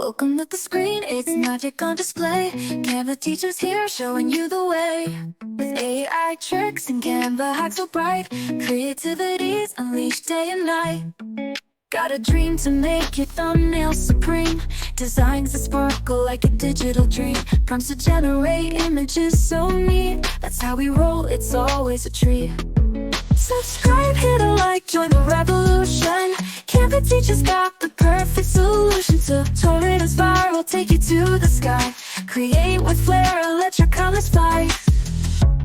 Welcome to the screen, it's magic on display. Canva Teacher's here, showing you the way. With AI tricks and Canva hacks so bright, creativity's unleashed day and night. Got a dream to make your thumbnail supreme. Designs that sparkle like a digital dream. Prompts to generate images so neat. That's how we roll, it's always a treat. Subscribe, hit a like, join the revolution. Canva Teacher's got the perfect solution to torrent us viral, take you to the sky. Create with flair, let your colors fly.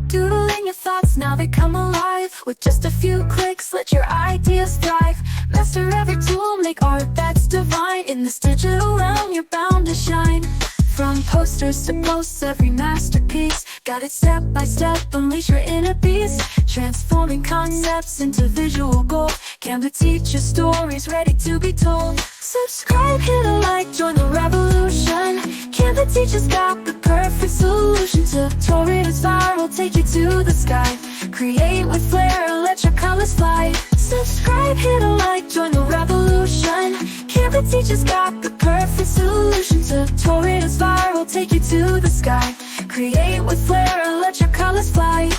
Doodling your thoughts, now they come alive. With just a few clicks, let your ideas thrive. Master every tool, make art that's divine. In this digital realm, you're bound to shine. From posters to posts, every masterpiece. Got it step by step, unleash your inner beast. Transforming concepts into visual gold. Canva Teacher stories ready to be told. Subscribe, hit a like, join the revolution. Canva Teacher's got the perfect solution to torrent us viral, take you to the sky. Create with flair, let your colors fly. Subscribe, hit a like, join the revolution. Canva Teacher's got the perfect solution to torrent us viral, take you to the sky. Create with flair, let your colors fly.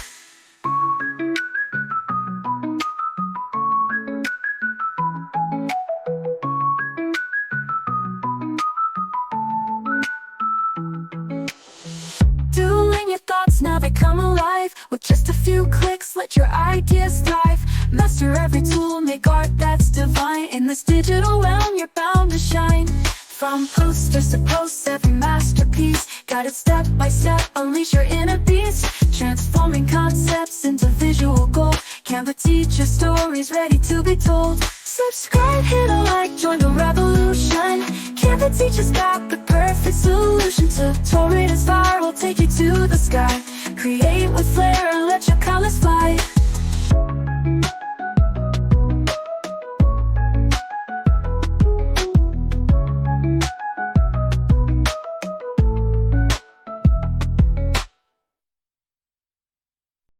Doodling your thoughts, now they come alive. With just a few clicks, let your ideas thrive. Master every tool, make art that's divine. In this digital realm, you're bound to shine. From posters to posts, every masterpiece. Got it step by step, unleash your inner beast. Transforming concepts into visual gold. Canva Teacher stories ready to be told. Subscribe, hit a like, join the revolution. Canva Teacher's got the perfect solution to torrent us viral, take you to the sky. Create with flair,